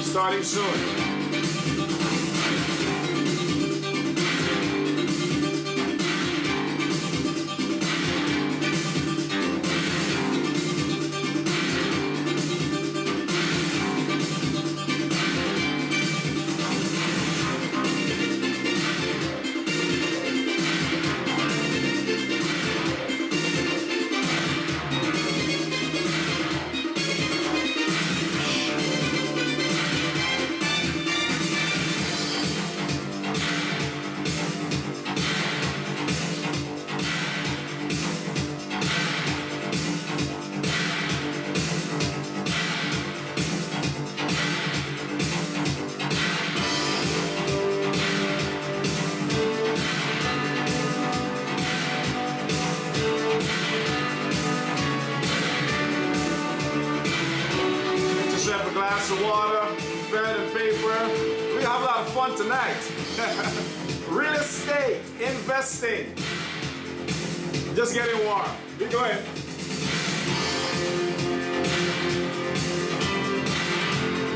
Starting soon. A glass of water, pen and paper. We have a lot of fun tonight. Real estate, investing. Just getting warm. Keep going.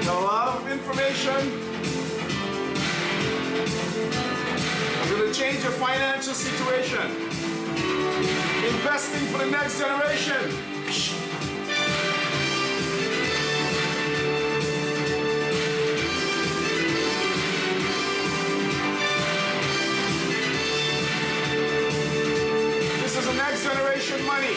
A lot of information. It's going to change your financial situation. Investing for the next generation. Next generation money.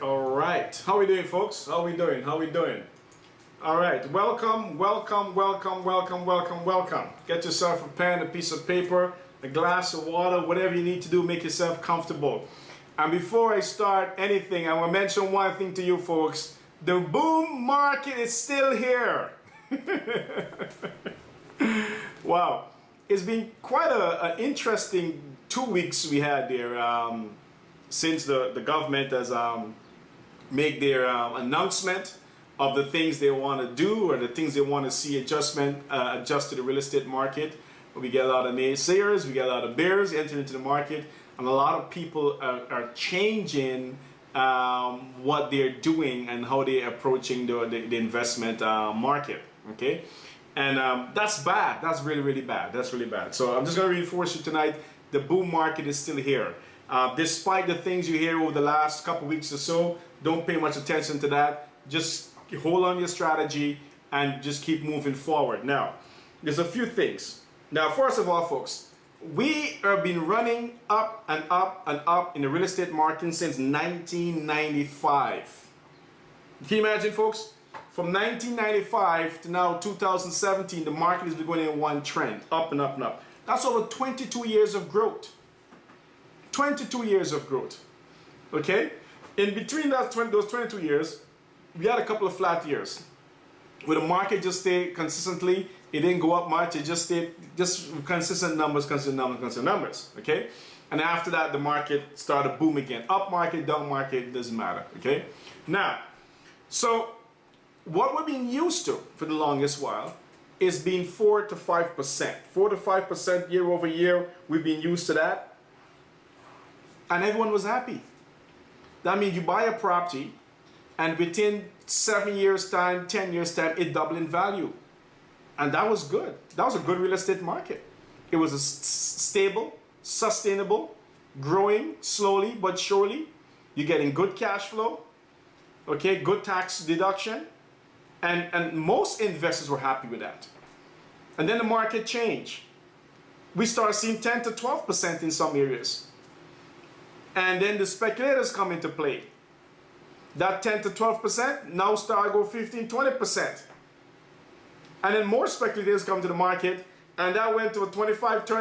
All right. How we doing, folks? How we doing? All right. Welcome. Get yourself a pen, a piece of paper, a glass of water, whatever you need to do, make yourself comfortable. And before I start anything, I want to mention one thing to you folks. The boom market is still here. Wow. It's been quite an interesting 2 weeks we had there since the government has made their announcement of the things they want to do or the things they want to see adjust to the real estate market. We get a lot of naysayers, we get a lot of bears entering into the market, and a lot of people are changing what they're doing and how they're approaching the investment market. Okay, and that's bad. That's really bad. That's really bad. So I'm just going to reinforce you tonight. The boom market is still here. Despite the things you hear over the last couple weeks or so, don't pay much attention to that. Just hold on your strategy and just keep moving forward. Now, there's a few things. Now, first of all, folks, we have been running up and up in the real estate market since 1995. Can you imagine, folks? From 1995 to now 2017, the market has been going in one trend, up and up and up. That's over 22 years of growth. 22 years of growth. Okay? In between those 22 years, we had a couple of flat years where the market just stayed consistently It didn't go up much. It just stayed just consistent numbers, okay? And after that, the market started boom again. Up market, down market, doesn't matter, okay? Now, so what we've been used to for the longest while is being 4 to 5%. 4 to 5% year over year, we've been used to that. And everyone was happy. That means you buy a property and within 7 years time, 10 years time, it doubled in value. And that was good. That was a good real estate market. It was a stable, sustainable, growing slowly but surely. You're getting good cash flow, okay, good tax deduction. And most investors were happy with that. And then the market changed. We started seeing 10 to 12% in some areas. And then the speculators come into play. That 10 to 12% now start to go 15, 20%. And then more speculators come to the market, and that went to a 25 to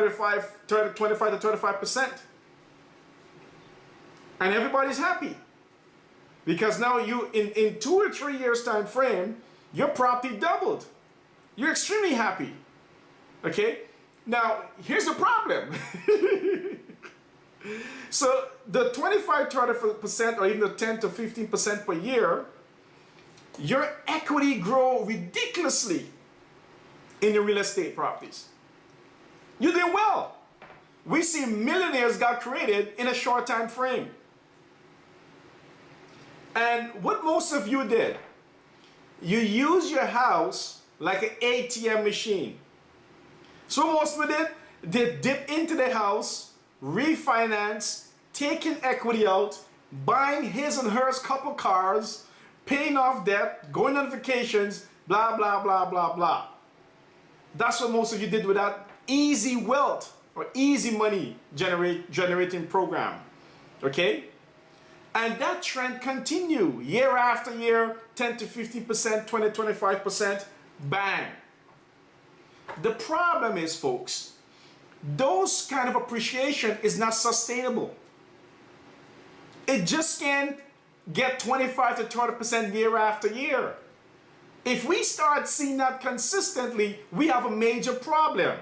35%. And everybody's happy. Because now you, in 2 or 3 years time frame, your property doubled. You're extremely happy. Okay? Now, here's the problem. So the 25 to 30% or even the 10 to 15% per year, your equity grow ridiculously in your real estate properties. You did well. We see millionaires got created in a short time frame. And what most of you did, you use your house like an ATM machine. So most of it, they dip into the house, refinance, taking equity out, buying his and hers couple cars, paying off debt, going on vacations, blah, blah, blah, blah, blah. That's what most of you did with that easy wealth or easy money generating program. Okay? And that trend continue year after year, 10 to 15%, 20, 25%, bang. The problem is, folks, those kind of appreciation is not sustainable. It just can't get 25 to 30% year after year. If we start seeing that consistently, we have a major problem.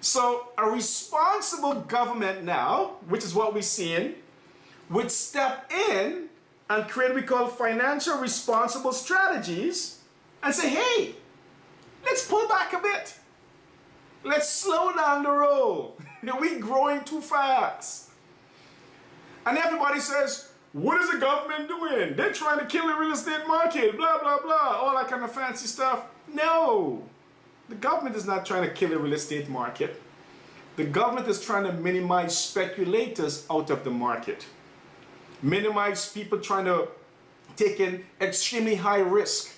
So a responsible government now, which is what we're seeing, would step in and create what we call financial responsible strategies and say, hey, let's pull back a bit. Let's slow down the roll. We're growing too fast. And everybody says, what is the government doing? They're trying to kill the real estate market, blah, blah, blah, all that kind of fancy stuff. No, the government is not trying to kill the real estate market. The government is trying to minimize speculators out of the market. Minimize people trying to take in extremely high risk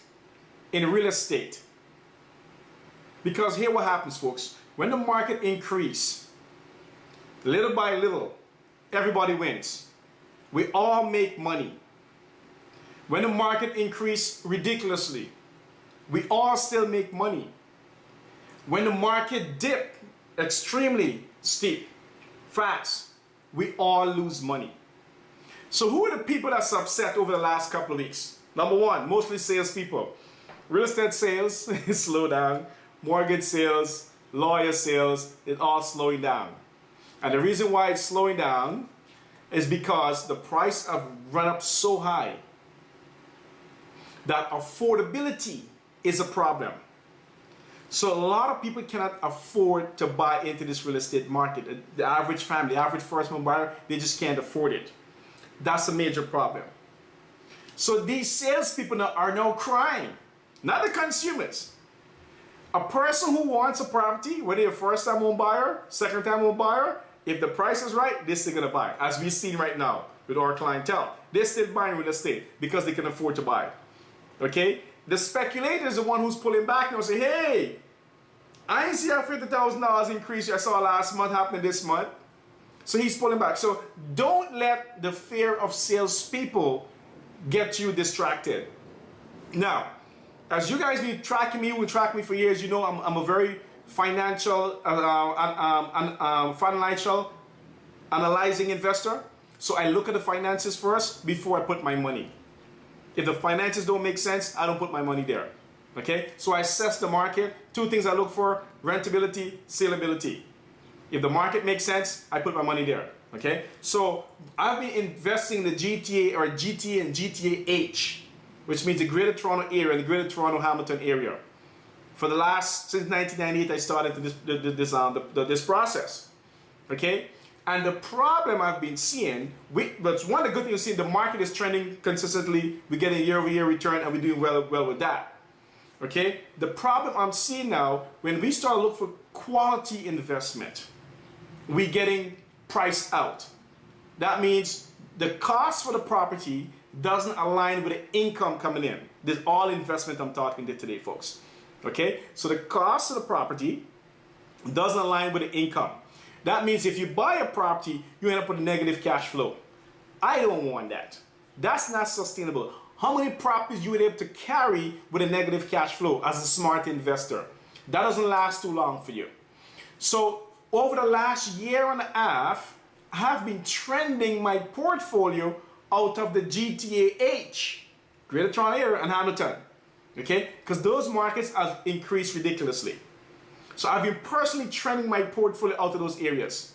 in real estate. Because here what happens, folks, when the market increases, little by little, everybody wins. We all make money. When the market increases ridiculously, we all still make money. When the market dip extremely steep, fast, we all lose money. So who are the people that's upset over the last couple of weeks? Number one, mostly salespeople. Real estate sales is slow down. Mortgage sales, lawyer sales, it's all slowing down. And the reason why it's slowing down is because the price have run up so high that affordability is a problem. So a lot of people cannot afford to buy into this real estate market. The average family, the average first-home buyer, they just can't afford it. That's a major problem. So these salespeople are now crying, not the consumers. A person who wants a property, whether you're a first-time home buyer, second-time home buyer, if the price is right, they're still going to buy. As we've seen right now with our clientele, they're still buying real estate because they can afford to buy. Okay? The speculator is the one who's pulling back and will say, hey, I ain't see a $50,000 increase I saw last month happening this month. So he's pulling back. So don't let the fear of salespeople get you distracted. Now, as you guys been tracking me, who track me for years, you know I'm a very financial analyzing investor. So I look at the finances first before I put my money. If the finances don't make sense, I don't put my money there. Okay, so I assess the market. Two things I look for: rentability, saleability. If the market makes sense, I put my money there. Okay, so I've been investing in the GTA or GTA and GTAH, which means the Greater Toronto Area and the Greater Toronto Hamilton area. For the since 1998, I started this process. Okay, and the problem I've been seeing, but one of the good things you see, the market is trending consistently. We're getting year-over-year return, and we're doing well with that. Okay, the problem I'm seeing now, when we start looking for quality investment, we're getting priced out. That means the cost for the property doesn't align with the income coming in. This is all investment I'm talking to today, folks. Okay, so the cost of the property doesn't align with the income. That means if you buy a property, you end up with a negative cash flow. I don't want that. That's not sustainable. How many properties you would be able to carry with a negative cash flow as a smart investor? That doesn't last too long for you. So over the last year and a half, I have been trending my portfolio out of the GTAH, Greater Toronto Area and Hamilton. Okay, because those markets have increased ridiculously. So I've been personally trending my portfolio out of those areas.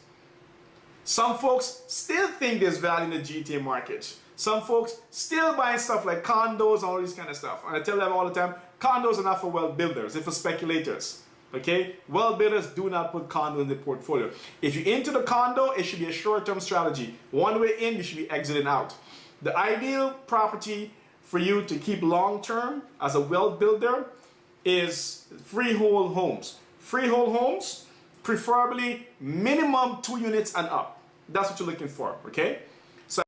Some folks still think there's value in the GTA market. Some folks still buying stuff like condos and all this kind of stuff. And I tell them all the time, condos are not for well builders, they're for speculators. Okay, well builders do not put condo in the portfolio. If you're into the condo, it should be a short-term strategy. One way in, you should be exiting out. The ideal property for you to keep long-term as a well builder is freehold homes. Freehold homes, preferably minimum 2 units and up. That's what you're looking for, okay? So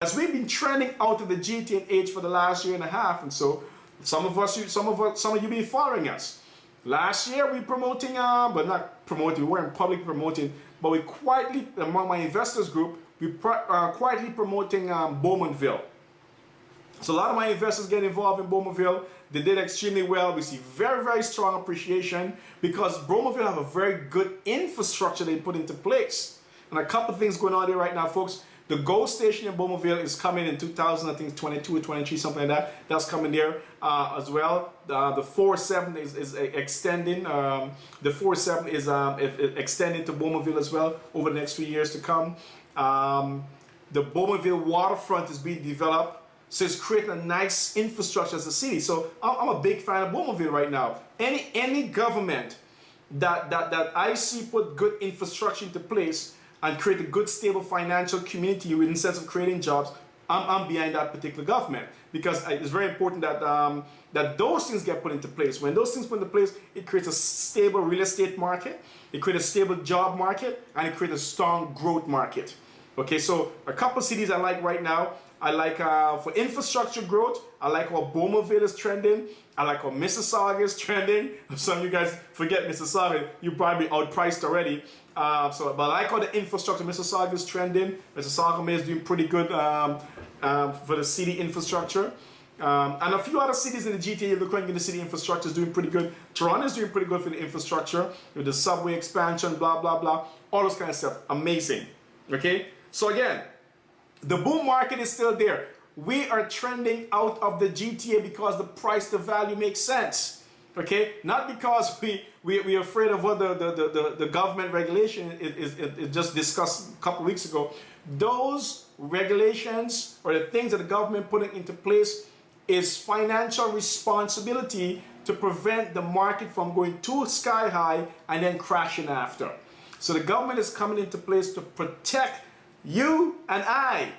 as we've been trending out of the GTAH for the last year and a half, and so some of you been following us. Last year we promoting, but not promoting, we weren't publicly promoting, but we quietly, among my investors group, we quietly promoting Bowmanville. So a lot of my investors get involved in Bowmanville. They did extremely well. We see very, very strong appreciation because Bowmanville have a very good infrastructure they put into place. And a couple of things going on there right now, folks. The GO station in Bowmanville is coming in 2000, I think 22 or 23, something like that. That's coming there as well. The 407 is extending. The 407 is extending to Bowmanville as well over the next few years to come. The Bowmanville waterfront is being developed. So it's creating a nice infrastructure as a city. So I'm a big fan of Bowmanville right now. Any government that I see put good infrastructure into place and create a good, stable financial community with a sense of creating jobs, I'm behind that particular government because it's very important that that those things get put into place. When those things put into place, it creates a stable real estate market, it creates a stable job market, and it creates a strong growth market. Okay, so a couple of cities I like right now. I like for infrastructure growth, I like how Bowmanville is trending. I like how Mississauga is trending. Some of you guys forget Mississauga, you're probably outpriced already. But I like how the infrastructure Mississauga is trending. Mississauga is doing pretty good for the city infrastructure. And a few other cities in the GTA, looking at the city infrastructure is doing pretty good. Toronto is doing pretty good for the infrastructure with the subway expansion, blah, blah, blah. All those kind of stuff. Amazing. Okay? So again, the boom market is still there. We are trending out of the GTA because the price to value makes sense. Okay? Not because we're afraid of what the government regulation is just discussed a couple weeks ago. Those regulations or the things that the government putting into place is financial responsibility to prevent the market from going too sky high and then crashing after. So the government is coming into place to protect you and I.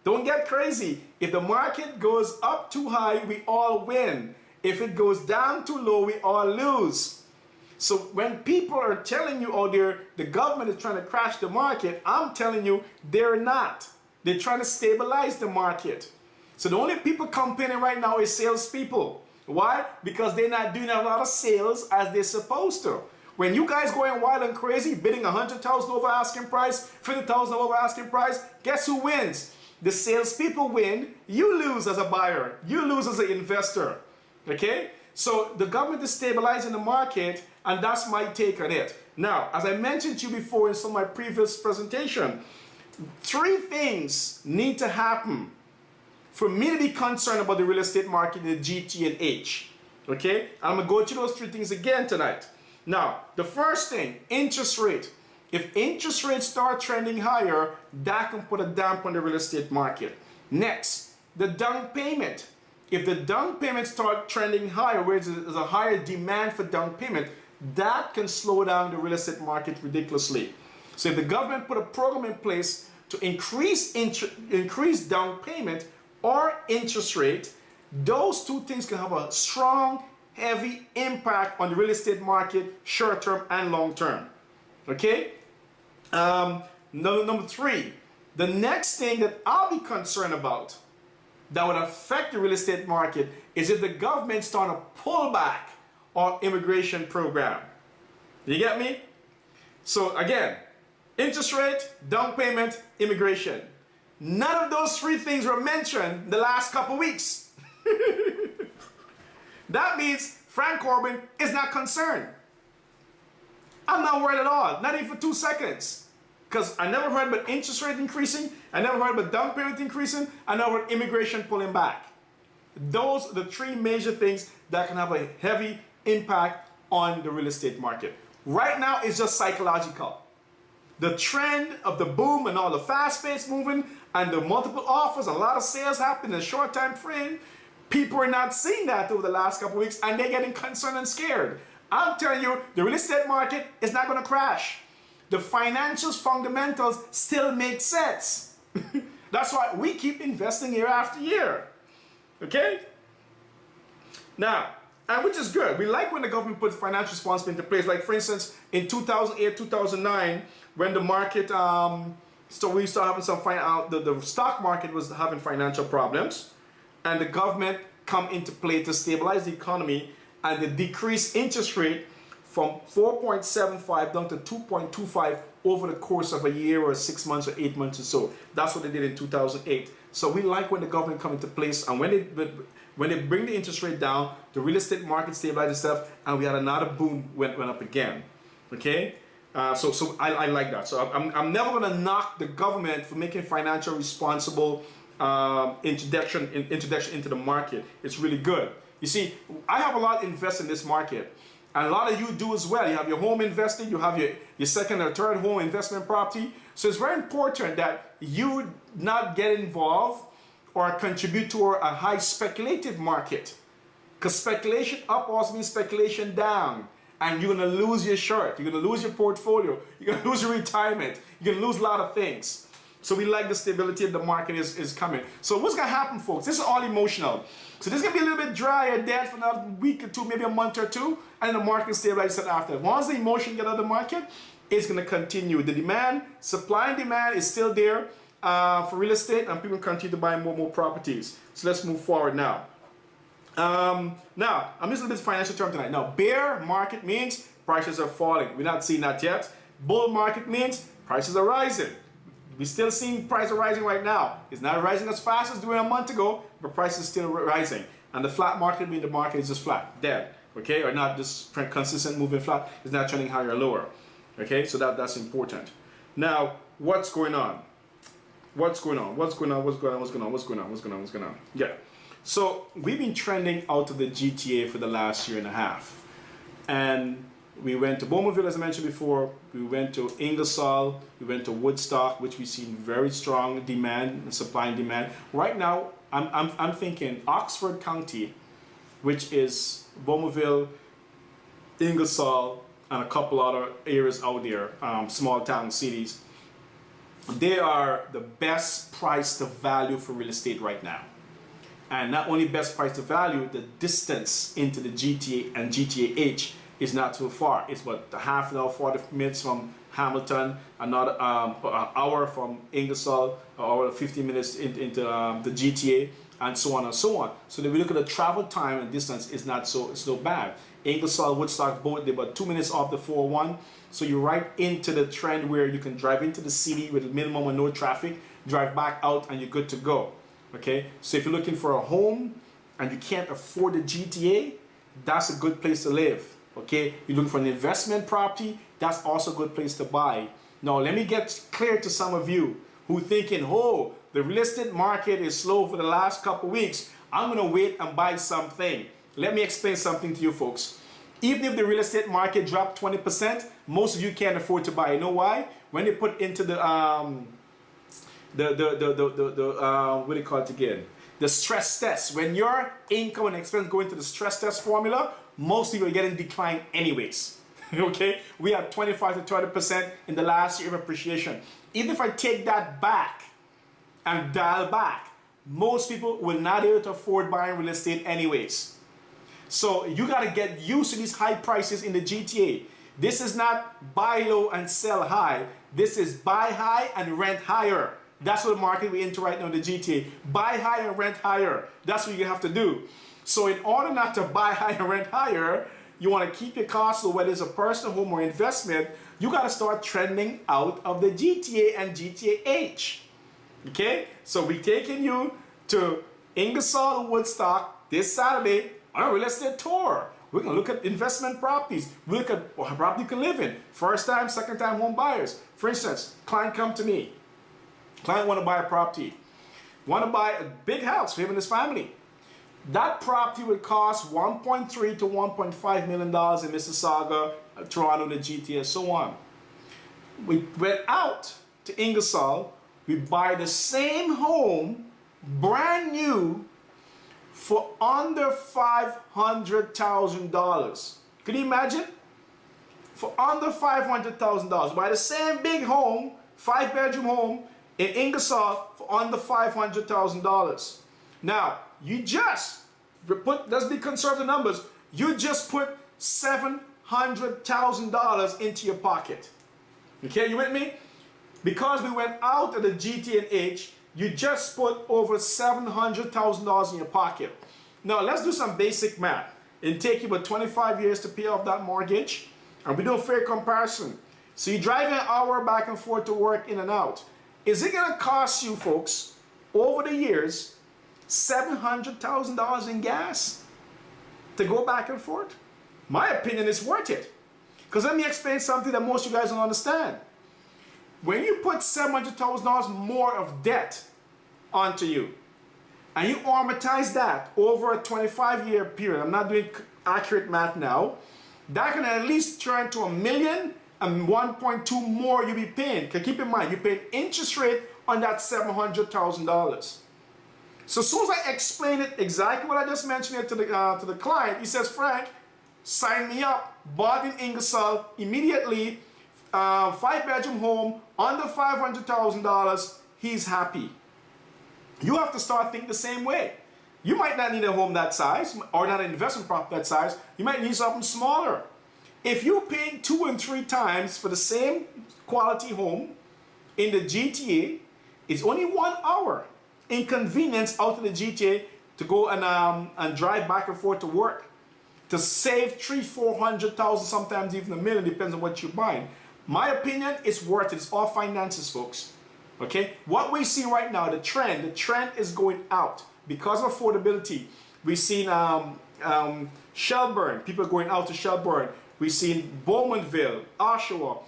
Don't get crazy. If the market goes up too high, we all win. If it goes down too low, we all lose. So when people are telling you out there the government is trying to crash the market, I'm telling you they're not. They're trying to stabilize the market. So the only people complaining right now is salespeople. Why? Because they're not doing a lot of sales as they're supposed to. When you guys going wild and crazy, bidding 100,000 over asking price, 50,000 over asking price, guess who wins? The salespeople win, you lose as a buyer, you lose as an investor. Okay? So the government is stabilizing the market, and that's my take on it. Now, as I mentioned to you before in some of my previous presentation, 3 things need to happen for me to be concerned about the real estate market in the GTAH. Okay? I'm going to go through those three things again tonight. Now, the first thing, interest rate. If interest rates start trending higher, that can put a damp on the real estate market. Next, the down payment. If the down payment start trending higher, where there's a higher demand for down payment, that can slow down the real estate market ridiculously. So if the government put a program in place to increase down payment or interest rate, those two things can have a strong, heavy impact on the real estate market, short term and long term. Okay? Number three, the next thing that I'll be concerned about that would affect the real estate market is if the government start to pull back on immigration program. You get me? So again, interest rate, down payment, immigration. None of those three things were mentioned the last couple weeks. That means Frank Corbin is not concerned. I'm not worried at all, not even for 2 seconds. Because I never heard about interest rate increasing, I never heard about down payment increasing, I never heard immigration pulling back. Those are the three major things that can have a heavy impact on the real estate market. Right now, it's just psychological. The trend of the boom and all the fast-paced moving and the multiple offers, a lot of sales happening in a short time frame, people are not seeing that over the last couple of weeks and they're getting concerned and scared. I'm telling you, the real estate market is not going to crash. The financials fundamentals still make sense. That's why we keep investing year after year. Okay? Now, and which is good. We like when the government puts financial responsibility into place. Like for instance, in 2008, 2009, when the market, so we started having the stock market was having financial problems, and the government come into play to stabilize the economy, and the decreased interest rate from 4.75 down to 2.25 over the course of a year or 6 months or 8 months or so. That's what they did in 2008. So we like when the government come into place, and when they bring the interest rate down, the real estate market stabilizes itself, and we had another boom went up again. Okay, so I like that. So I'm never going to knock the government for making financial responsible introduction into the market. It's really good. You see, I have a lot invested in this market. And a lot of you do as well. You have your home invested, you have your second or third home investment property. So it's very important that you not get involved or contribute to a high speculative market. Because speculation up also means speculation down. And you're going to lose your shirt, you're going to lose your portfolio, you're going to lose your retirement, you're going to lose a lot of things. So we like the stability of the market is coming. So what's going to happen, folks? This is all emotional. So this is going to be a little bit dry or dead for another week or two, maybe a month or two, and the market stabilizes after. Once the emotion gets out of the market, it's going to continue. The demand, supply and demand is still there for real estate, and people continue to buy more properties. So let's move forward now. Now, I'm just a little bit financial term tonight. Now, bear market means prices are falling. We're not seeing that yet. Bull market means prices are rising. We're still seeing prices rising right now. It's not rising as fast as doing a month ago, but prices are still rising. And the flat market means the market is just flat, dead, okay? Or not just consistent moving flat. It's not trending higher or lower, okay? So that's important. Now, what's going on? What's going on? What's going on? What's going on? What's going on? What's going on? What's going on? What's going on? Yeah. So we've been trending out of the GTA for the last year and a half. And we went to Bowmanville, as I mentioned before. We went to Ingersoll. We went to Woodstock, which we've seen very strong demand, supply and demand. Right now, I'm thinking Oxford County, which is Bowmanville, Ingersoll, and a couple other areas out there, small town cities. They are the best price to value for real estate right now. And not only best price to value, the distance into the GTA and GTAH is not too far. It's about a half an hour, 40 minutes from Hamilton, another hour from Ingersoll, or 15 minutes into the GTA, and so on and so on. So if we look at the travel time and distance, it's not so bad. Ingersoll, Woodstock, both, they're about 2 minutes off the 401. So you're right into the trend where you can drive into the city with minimum or no traffic, drive back out, and you're good to go. Okay, so if you're looking for a home and you can't afford the GTA, that's a good place to live. Okay, you're looking for an investment property, that's also a good place to buy. Now, let me get clear to some of you who thinking, oh, the real estate market is slow for the last couple weeks, I'm going to wait and buy something. Let me explain something to you folks. Even if the real estate market dropped 20%, most of you can't afford to buy. You know why? When they put into the what do you call it again? The stress test. When your income and expense go into the stress test formula, most people are getting declined anyways. Okay? We have 25 to 30% in the last year of appreciation. Even if I take that back and dial back, most people will not be able to afford buying real estate anyways. So you got to get used to these high prices in the GTA. This is not buy low and sell high. This is buy high and rent higher. That's what the market we're into right now in the GTA. Buy high and rent higher. That's what you have to do. So in order not to buy high and rent higher, you want to keep your costs low, whether it's a personal home or investment, you got to start trending out of the GTA and GTAH. Okay? So we're taking you to Ingersoll and Woodstock this Saturday on a real estate tour. We're going to look at investment properties. We look at what property you can live in. First time, second time home buyers. For instance, client come to me. Client want to buy a property. Want to buy a big house for him and his family. That property would cost $1.3 to $1.5 million in Mississauga, Toronto, the GTA, so on. We went out to Ingersoll. We buy the same home, brand new, for under $500,000. Can you imagine? For under $500,000. Buy the same big home, 5-bedroom home in Ingersoll for under $500,000. Now, you just put, let's be conservative numbers, you just put $700,000 into your pocket. Okay, you with me? Because we went out of the GTAH, you just put over $700,000 in your pocket. Now let's do some basic math. It'll take you about 25 years to pay off that mortgage, and we do a fair comparison. So you drive an hour back and forth to work, in and out. Is it going to cost you folks over the years $700,000 in gas to go back and forth? My opinion is worth it. Because let me explain something that most of you guys don't understand. When you put $700,000 more of debt onto you, and you amortize that over a 25-year period, I'm not doing accurate math now, that can at least turn to $1 million and 1.2 more you'll be paying. Because keep in mind, you pay interest rate on that $700,000. So as soon as I explain it exactly what I just mentioned here to the client, he says, Frank, sign me up. Bought in Ingersoll immediately, 5-bedroom home, under $500,000. He's happy. You have to start thinking the same way. You might not need a home that size, or not an investment property that size. You might need something smaller. If you're paying 2 and 3 times for the same quality home in the GTA, it's only 1 hour inconvenience out of the GTA to go and drive back and forth to work. To save $300,000-400,000, sometimes even $1 million, depends on what you're buying. My opinion, it's worth it. It's all finances, folks. Okay? What we see right now, the trend is going out because of affordability. We've seen Shelburne, people going out to Shelburne. We've seen Bowmanville, Oshawa,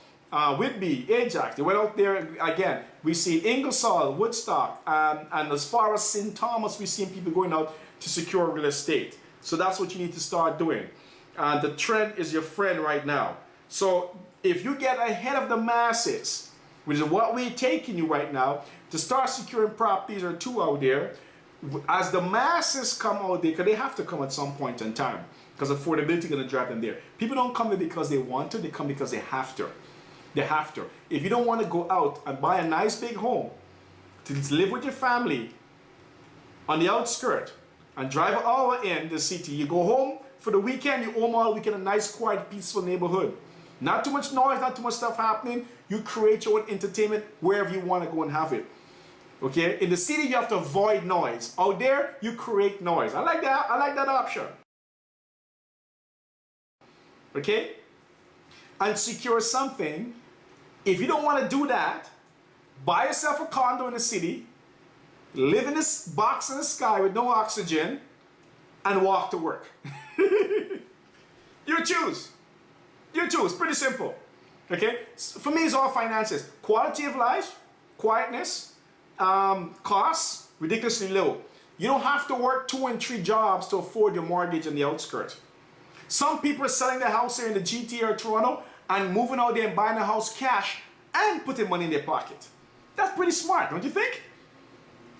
Whitby, Ajax. They went out there again. We've seen Ingersoll, Woodstock, and as far as St. Thomas, we've seen people going out to secure real estate. So that's what you need to start doing. The trend is your friend right now. So if you get ahead of the masses, which is what we're taking you right now, to start securing properties or 2 out there, as the masses come out there, because they have to come at some point in time, because affordability is going to drive them there. People don't come there because they want to, they come because they have to. They have to. If you don't want to go out and buy a nice big home to live with your family on the outskirts and drive an hour in the city, you go home for the weekend, you home all weekend, a nice, quiet, peaceful neighborhood. Not too much noise, not too much stuff happening. You create your own entertainment wherever you want to go and have it. Okay? In the city, you have to avoid noise. Out there, you create noise. I like that. I like that option. Okay? And secure something. If you don't want to do that, buy yourself a condo in the city, live in this box in the sky with no oxygen, and walk to work. You choose. You choose. Pretty simple. Okay? For me, it's all finances. Quality of life, quietness, costs, ridiculously low. You don't have to work 2 and 3 jobs to afford your mortgage in the outskirts. Some people are selling their house here in the GTA or Toronto and moving out there and buying a house cash and putting money in their pocket. That's pretty smart, don't you think?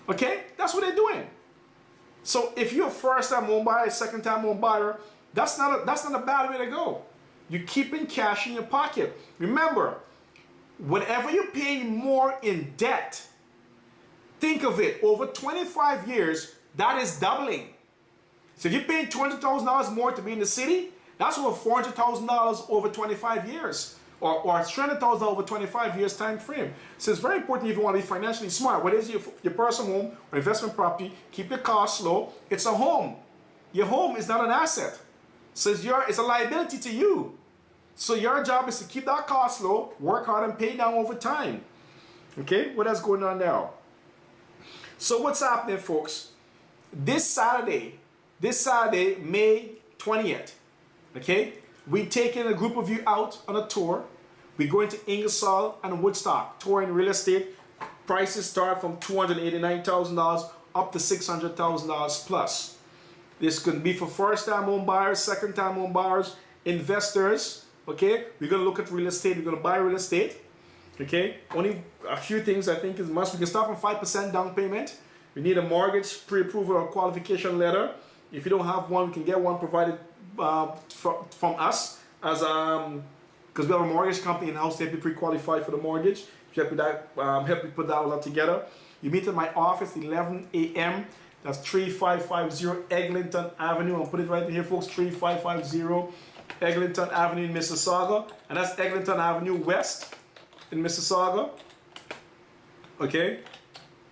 Okay, that's what they're doing. So if you're a first-time home buyer, second-time home buyer, that's not a bad way to go. You're keeping cash in your pocket. Remember, whenever you're paying more in debt, think of it, over 25 years, that is doubling. So if you're paying $200,000 more to be in the city, that's over $400,000 over 25 years. Or $300,000 over 25 years time frame. So it's very important if you want to be financially smart. Whether it's your personal home or investment property, keep your costs low. It's a home. Your home is not an asset. So it's a liability to you. So your job is to keep that cost low, work hard and pay down over time. Okay, what else going on now? So what's happening, folks? This Saturday, May 20th, okay, we're taking a group of you out on a tour. We're going to Ingersoll and Woodstock, touring real estate. Prices start from $289,000 up to $600,000 plus. This could be for first-time home buyers, second-time home buyers, investors, okay? We're going to look at real estate. We're going to buy real estate, okay? Only a few things I think is must. We can start from 5% down payment. We need a mortgage pre-approval or qualification letter. If you don't have one, we can get one provided from us as because we have a mortgage company in-house to help you pre-qualify for the mortgage. Help you put that all together. You meet at my office 11 a.m. That's 3550 Eglinton Avenue. I'll put it right here, folks. 3550 Eglinton Avenue in Mississauga, and that's Eglinton Avenue West in Mississauga. Okay.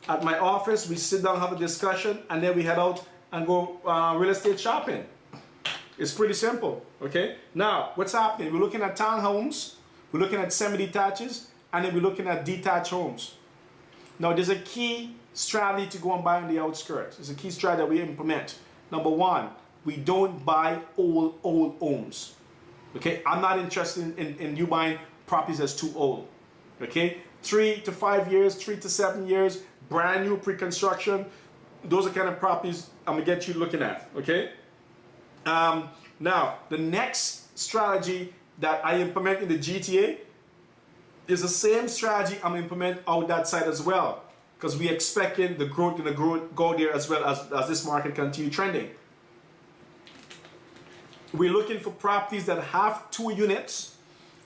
At my office, we sit down, have a discussion, and then we head out and go real estate shopping. It's pretty simple, okay? Now, what's happening? We're looking at townhomes, we're looking at semi-detaches, and then we're looking at detached homes. Now, there's a key strategy to go and buy on the outskirts. There's a key strategy that we implement. Number one, we don't buy old homes, okay? I'm not interested in you buying properties that's too old, okay? 3 to 5 years, 3 to 7 years, brand new pre-construction. Those are kind of properties I'm gonna get you looking at, okay? Now, the next strategy that I implement in the GTA is the same strategy I'm gonna implement out that side as well, because we're expecting the growth gonna go there as well as this market continue trending. We're looking for properties that have 2 units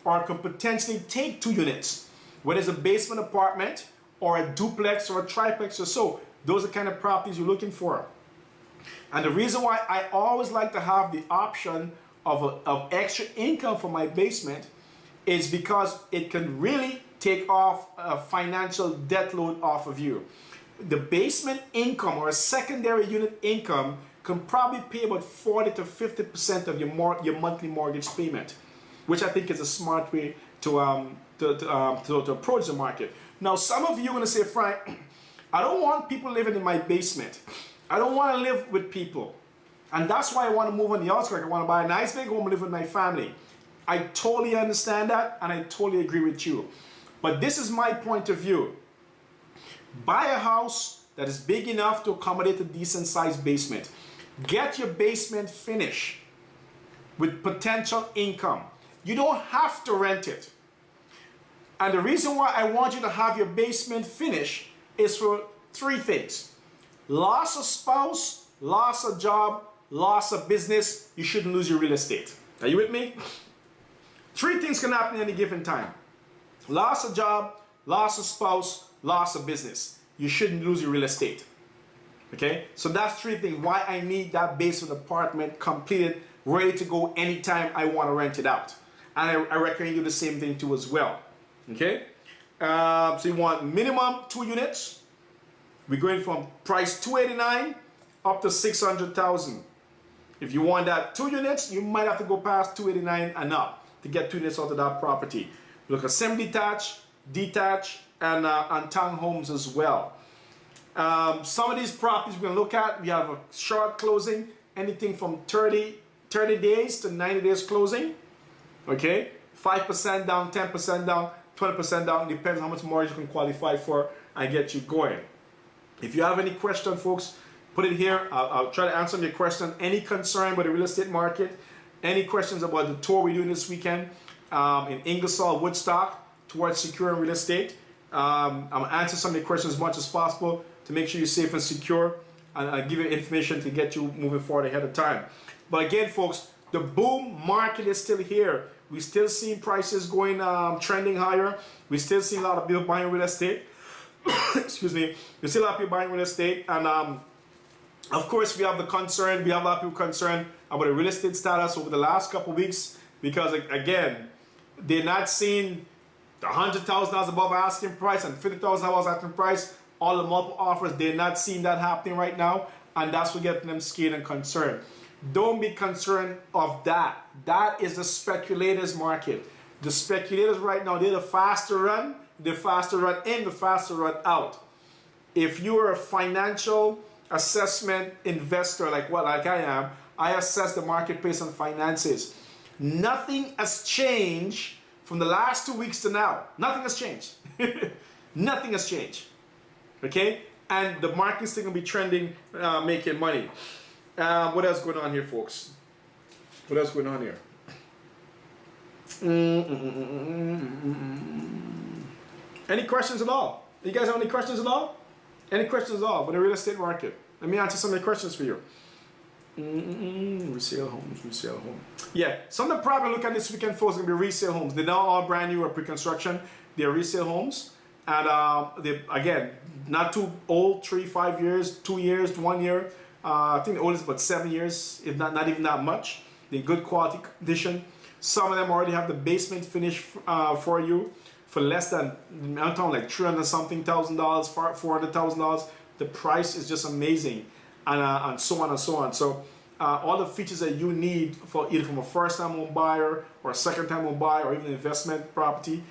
or can potentially take 2 units, whether it's a basement apartment or a duplex or a triplex or so. Those are the kind of properties you're looking for. And the reason why I always like to have the option of extra income for my basement is because it can really take off a financial debt load off of you. The basement income or a secondary unit income can probably pay about 40 to 50% of your monthly mortgage payment, which I think is a smart way to approach the market. Now, some of you are going to say, Frank, I don't want people living in my basement. I don't want to live with people. And that's why I want to move on the outskirts. I want to buy a nice big home and live with my family. I totally understand that, and I totally agree with you. But this is my point of view. Buy a house that is big enough to accommodate a decent sized basement. Get your basement finished with potential income. You don't have to rent it. And the reason why I want you to have your basement finished is for 3 things. Loss of spouse, loss of job, loss of business. You shouldn't lose your real estate. Are you with me? 3 things can happen at any given time. Loss of job, loss of spouse, loss of business. You shouldn't lose your real estate. Okay? So that's 3 things why I need that basement apartment completed, ready to go anytime I want to rent it out. And I recommend you the same thing too as well. Okay? So you want minimum 2 units. We're going from price $289 up to $600,000. If you want that 2 units, you might have to go past $289 and up to get 2 units out of that property. Look at semi-detached, detached, and townhomes as well. Some of these properties we're going to look at, we have a short closing, anything from 30 days to 90 days closing. Okay, 5% down, 10% down, 20% down, depends how much mortgage you can qualify for and get you going. If you have any question, folks, put it here. I'll try to answer your question. Any concern about the real estate market, any questions about the tour we're doing this weekend in Ingersoll, Woodstock, towards securing real estate. I'm going to answer some of your questions as much as possible to make sure you're safe and secure, and I'll give you information to get you moving forward ahead of time. But again, folks, the boom market is still here. We still seeing prices going, trending higher. We still see a lot of people buying real estate. Excuse me. We still have people buying real estate, and of course we have the concern. We have a lot of people concerned about the real estate status over the last couple of weeks, because again, they're not seeing the $100,000 above asking price and $50,000 asking price, all the multiple offers. They're not seeing that happening right now, and that's what getting them scared and concerned. Don't be concerned of that. That is the speculators market. The speculators right now, they're the faster run, the faster run in, the faster run out. If you are a financial assessment investor like I am, I assess the marketplace on finances. Nothing has changed from the last 2 weeks to now. Nothing has changed. Nothing has changed. Okay? And the market's still going to be trending, making money. What else going on here, folks? What else going on here? Any questions at all? You guys have any questions at all? Any questions at all about the real estate market? Let me answer some of the questions for you. Resale homes, resale homes. Yeah, some of the problem look at this weekend, folks, are going to be resale homes. They're not all brand new or pre-construction. They're resale homes. And they, again, not too old, 3, 5 years, 2 years, 1 year. I think the oldest is about 7 years, if not even that much. They're in good quality condition. Some of them already have the basement finished for you for less than, I'm talking like $300-something thousand, $400,000. The price is just amazing, and so on and so on. So all the features that you need for either from a first-time home buyer or a second-time home buyer or even investment property,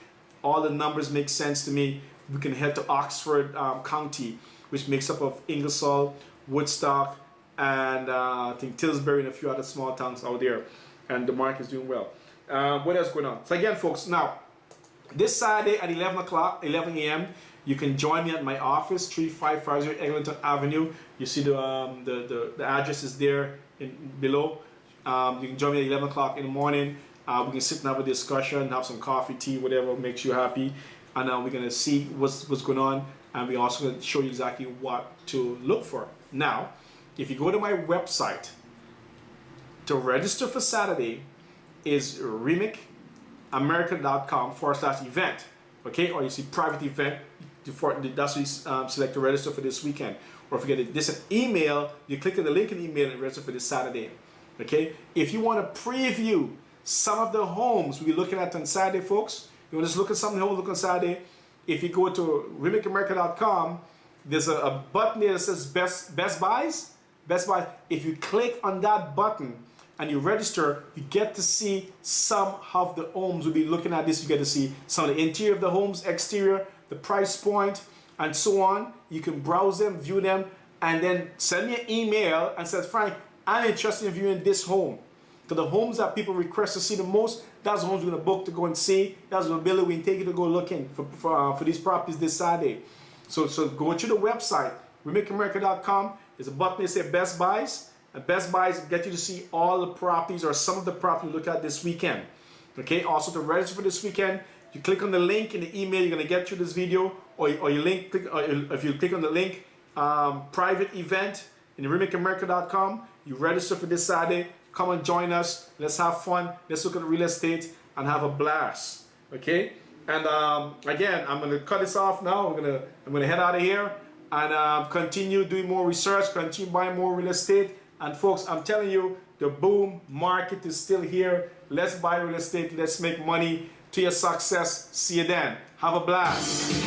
all the numbers make sense to me. We can head to Oxford County, which makes up of Ingersoll, Woodstock, and I think Tillsbury and a few other small towns out there, and the market is doing well. What else going on? So again, folks, now this Saturday at 11 a.m. you can join me at my office, 3550 Eglinton Avenue. You see the address is there below. You can join me at 11 o'clock in the morning. We can sit and have a discussion, have some coffee, tea, whatever makes you happy, and we're gonna see what's going on, and we're also gonna show you exactly what to look for. Now, if you go to my website to register for Saturday, is remicamerica.com/event, okay? Or you see private event, that's what you select to register for this weekend. Or if you get this email, you click on the link in the email and register for this Saturday, okay? If you want to preview some of the homes we'll be looking at on Saturday, folks, you want to just look at some of the homes look on Saturday, if you go to remicamerica.com, there's a button there that says Best Buys. Best Buy. If you click on that button and you register, you get to see some of the homes we'll be looking at this. You get to see some of the interior of the homes, exterior, the price point, and so on. You can browse them, view them, and then send me an email and say, Frank, I'm interested in viewing this home. So the homes that people request to see the most, that's the homes we're going to book to go and see. That's the ability we can take you to go looking for these properties this Saturday. So go to the website, remicamerica.com. There's a button that says Best Buys. And Best Buys get you to see all the properties or some of the properties you look at this weekend. Okay, also to register for this weekend, you click on the link in the email you're going to get through this video, or if you click on the link, private event in remicamerica.com, you register for this Saturday. Come and join us. Let's have fun. Let's look at real estate and have a blast. Okay? And again, I'm going to cut this off now. I'm going to head out of here and continue doing more research, continue buying more real estate. And folks, I'm telling you, the boom market is still here. Let's buy real estate. Let's make money. To your success. See you then. Have a blast.